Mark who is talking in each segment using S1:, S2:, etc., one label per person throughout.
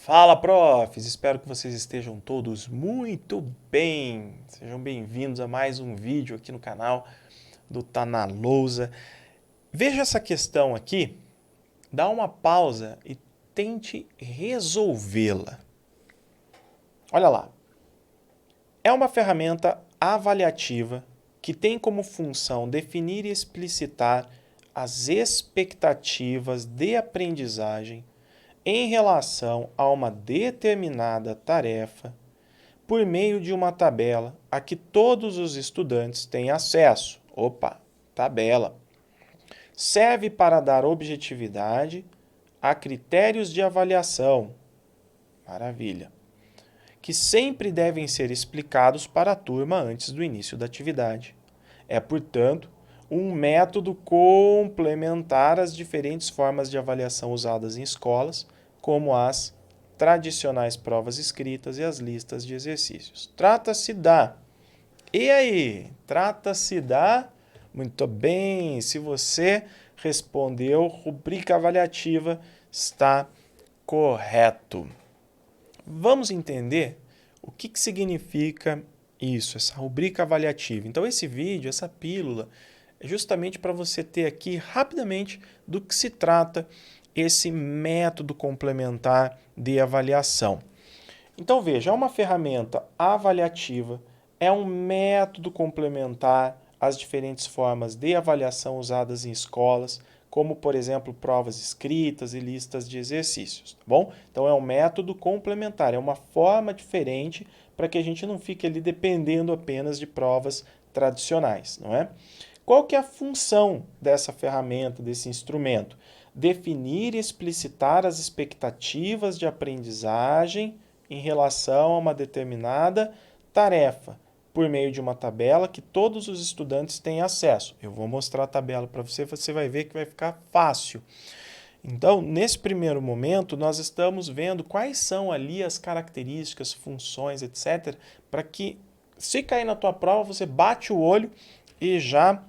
S1: Fala, profs! Espero que vocês estejam todos muito bem. Sejam bem-vindos a mais um vídeo aqui no canal do Tá na Lousa. Veja essa questão aqui, dá uma pausa e tente resolvê-la. Olha lá. É uma ferramenta avaliativa que tem como função definir e explicitar as expectativas de aprendizagem em relação a uma determinada tarefa por meio de uma tabela a que todos os estudantes têm acesso. Opa, tabela. Serve para dar objetividade a critérios de avaliação. Maravilha. Que sempre devem ser explicados para a turma antes do início da atividade. É, portanto, um método complementar às diferentes formas de avaliação usadas em escolas, como as tradicionais provas escritas e as listas de exercícios. Trata-se da... E aí? Trata-se da... Muito bem, se você respondeu, rubrica avaliativa está correto. Vamos entender o que significa isso, essa rubrica avaliativa. Então, esse vídeo, essa pílula, é justamente para você ter aqui rapidamente do que se trata esse método complementar de avaliação. Então, veja, é uma ferramenta avaliativa, é um método complementar às diferentes formas de avaliação usadas em escolas, como, por exemplo, provas escritas e listas de exercícios, tá bom? Então, é um método complementar, é uma forma diferente para que a gente não fique ali dependendo apenas de provas tradicionais, não é? Qual que é a função dessa ferramenta, desse instrumento? Definir e explicitar as expectativas de aprendizagem em relação a uma determinada tarefa, por meio de uma tabela que todos os estudantes têm acesso. Eu vou mostrar a tabela para você, você vai ver que vai ficar fácil. Então, nesse primeiro momento, nós estamos vendo quais são ali as características, funções, etc., para que, se cair na tua prova, você bate o olho e já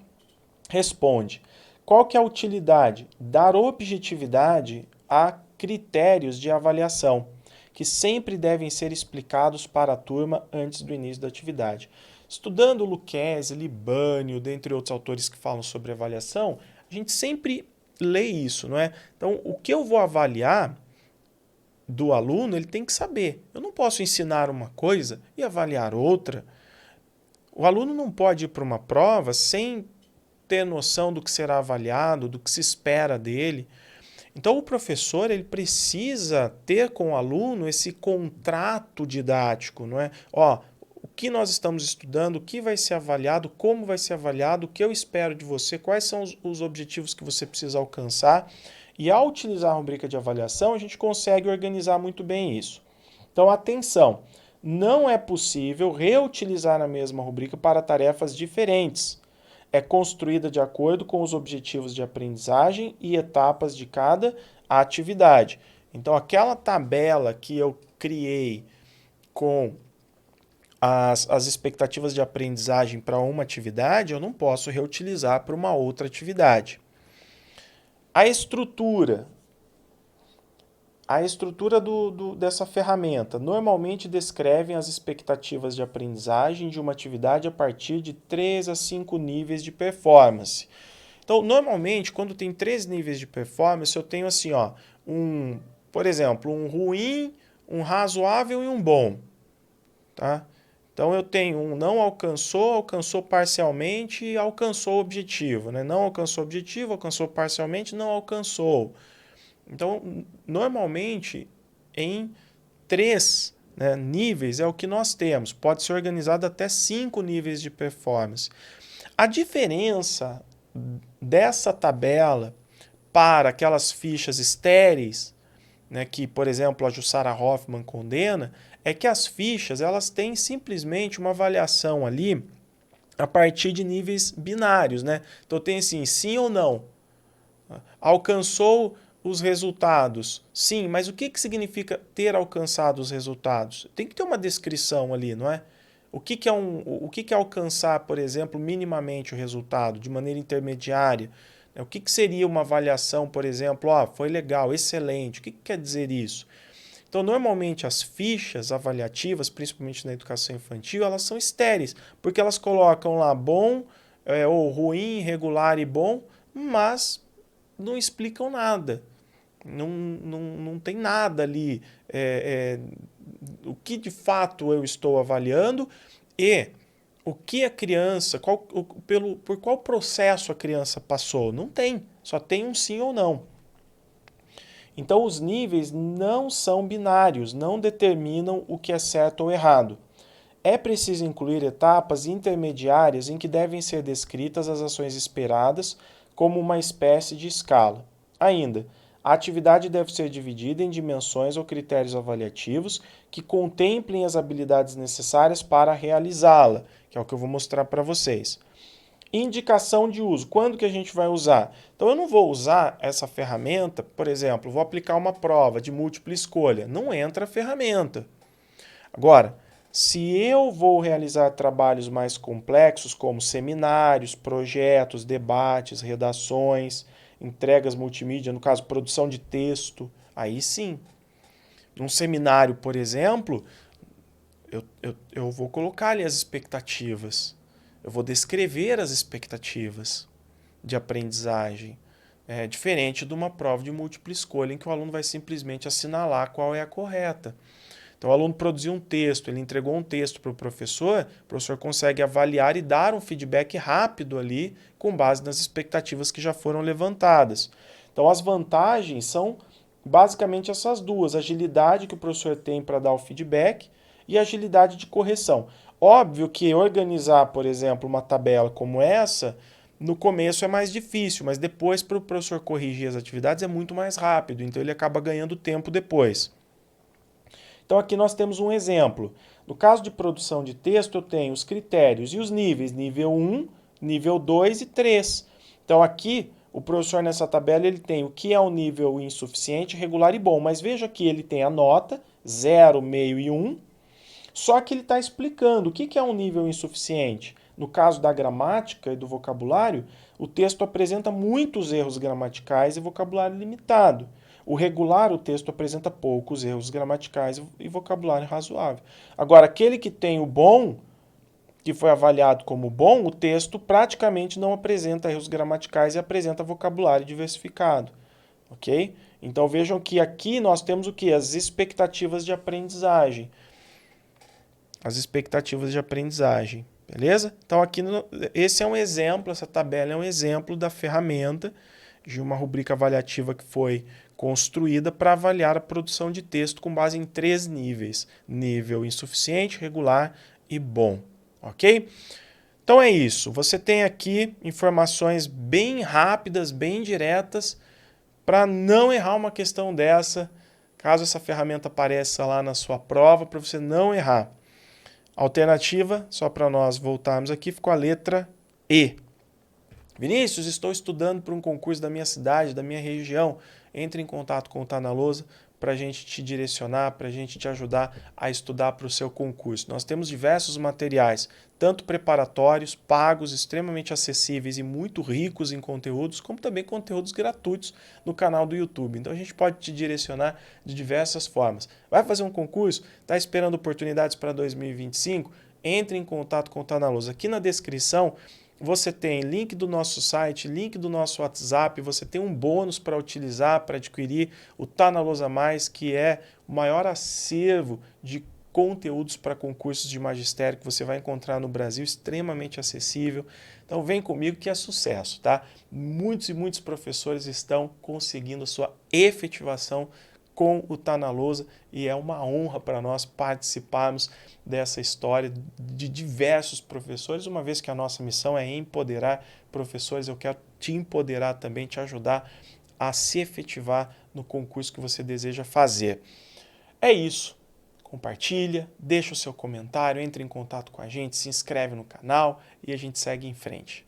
S1: responde. Qual que é a utilidade? Dar objetividade a critérios de avaliação, que sempre devem ser explicados para a turma antes do início da atividade. Estudando Lucchesi, Libânio, dentre outros autores que falam sobre avaliação, a gente sempre lê isso, não é? Então, o que eu vou avaliar do aluno, ele tem que saber. Eu não posso ensinar uma coisa e avaliar outra. O aluno não pode ir para uma prova sem ter noção do que será avaliado, do que se espera dele. Então, o professor ele precisa ter com o aluno esse contrato didático, não é? Ó, o que nós estamos estudando, o que vai ser avaliado, como vai ser avaliado, o que eu espero de você, quais são os objetivos que você precisa alcançar. E ao utilizar a rubrica de avaliação, a gente consegue organizar muito bem isso. Então, atenção, não é possível reutilizar a mesma rubrica para tarefas diferentes. É construída de acordo com os objetivos de aprendizagem e etapas de cada atividade. Então, aquela tabela que eu criei com as expectativas de aprendizagem para uma atividade, eu não posso reutilizar para uma outra atividade. A estrutura dessa ferramenta normalmente descrevem as expectativas de aprendizagem de uma atividade a partir de 3 a 5 níveis de performance. Então, normalmente, quando tem 3 níveis de performance, eu tenho assim, ó, por exemplo, um ruim, um razoável e um bom. Tá? Então, eu tenho um não alcançou, alcançou parcialmente e alcançou o objetivo. Né? Não alcançou o objetivo, alcançou parcialmente, não alcançou. Então, normalmente, em 3 níveis é o que nós temos. Pode ser organizado até 5 níveis de performance. A diferença dessa tabela para aquelas fichas estéreis, né, que, por exemplo, a Jussara Hoffmann condena, é que as fichas elas têm simplesmente uma avaliação ali a partir de níveis binários. Né? Então, tem assim, sim ou não. Alcançou os resultados. Sim, mas o que significa ter alcançado os resultados? Tem que ter uma descrição ali, não é? O que é alcançar, por exemplo, minimamente o resultado, de maneira intermediária? O que seria uma avaliação, por exemplo, foi legal, excelente. O que quer dizer isso? Então, normalmente, as fichas avaliativas, principalmente na educação infantil, elas são estéreis, porque elas colocam lá bom, ou ruim, regular e bom, mas não explicam nada. Não tem nada ali. O que de fato eu estou avaliando e o que a criança, por qual processo a criança passou. Não tem, só tem um sim ou não. Então, os níveis não são binários, não determinam o que é certo ou errado. É preciso incluir etapas intermediárias em que devem ser descritas as ações esperadas como uma espécie de escala. Ainda, a atividade deve ser dividida em dimensões ou critérios avaliativos que contemplem as habilidades necessárias para realizá-la, que é o que eu vou mostrar para vocês. Indicação de uso. Quando que a gente vai usar? Então, eu não vou usar essa ferramenta, por exemplo, vou aplicar uma prova de múltipla escolha. Não entra a ferramenta. Agora, se eu vou realizar trabalhos mais complexos, como seminários, projetos, debates, redações, entregas multimídia, no caso, produção de texto, aí sim. Num seminário, por exemplo, eu vou colocar ali as expectativas. Eu vou descrever as expectativas de aprendizagem. É diferente de uma prova de múltipla escolha, em que o aluno vai simplesmente assinalar qual é a correta. Então, o aluno produziu um texto, ele entregou um texto para o professor consegue avaliar e dar um feedback rápido ali, com base nas expectativas que já foram levantadas. Então, as vantagens são basicamente essas duas: a agilidade que o professor tem para dar o feedback e a agilidade de correção. Óbvio que organizar, por exemplo, uma tabela como essa, no começo é mais difícil, mas depois, para o professor corrigir as atividades, é muito mais rápido, então ele acaba ganhando tempo depois. Então aqui nós temos um exemplo. No caso de produção de texto, eu tenho os critérios e os níveis, nível 1, nível 2 e 3. Então aqui, o professor nessa tabela ele tem o que é o nível insuficiente, regular e bom, mas veja que ele tem a nota, 0, meio e 1, só que ele está explicando o que é um nível insuficiente. No caso da gramática e do vocabulário, o texto apresenta muitos erros gramaticais e vocabulário limitado. O regular, o texto apresenta poucos erros gramaticais e vocabulário razoável. Agora, aquele que tem o bom, que foi avaliado como bom, o texto praticamente não apresenta erros gramaticais e apresenta vocabulário diversificado. Ok? Então vejam que aqui nós temos o que? As expectativas de aprendizagem. As expectativas de aprendizagem, beleza? Então aqui esse é um exemplo, essa tabela é um exemplo da ferramenta de uma rubrica avaliativa que foi construída para avaliar a produção de texto com base em 3 níveis: nível insuficiente, regular e bom, ok? Então é isso, você tem aqui informações bem rápidas, bem diretas, para não errar uma questão dessa, caso essa ferramenta apareça lá na sua prova, para você não errar. Alternativa, só para nós voltarmos aqui, ficou a letra E. Vinícius, estou estudando para um concurso da minha cidade, da minha região. Entre em contato com o Tá na Lousa para a gente te direcionar, para a gente te ajudar a estudar para o seu concurso. Nós temos diversos materiais, tanto preparatórios, pagos, extremamente acessíveis e muito ricos em conteúdos, como também conteúdos gratuitos no canal do YouTube. Então a gente pode te direcionar de diversas formas. Vai fazer um concurso? Está esperando oportunidades para 2025? Entre em contato com o Tá na Lousa. Aqui na descrição você tem link do nosso site, link do nosso WhatsApp, você tem um bônus para utilizar, para adquirir o Tá na Lousa Mais, que é o maior acervo de conteúdos para concursos de magistério que você vai encontrar no Brasil, extremamente acessível. Então vem comigo que é sucesso, tá? Muitos e muitos professores estão conseguindo a sua efetivação com o Tá na Lousa e é uma honra para nós participarmos dessa história de diversos professores, uma vez que a nossa missão é empoderar professores. Eu quero te empoderar também, te ajudar a se efetivar no concurso que você deseja fazer. É isso. Compartilha, deixa o seu comentário, entre em contato com a gente, se inscreve no canal e a gente segue em frente.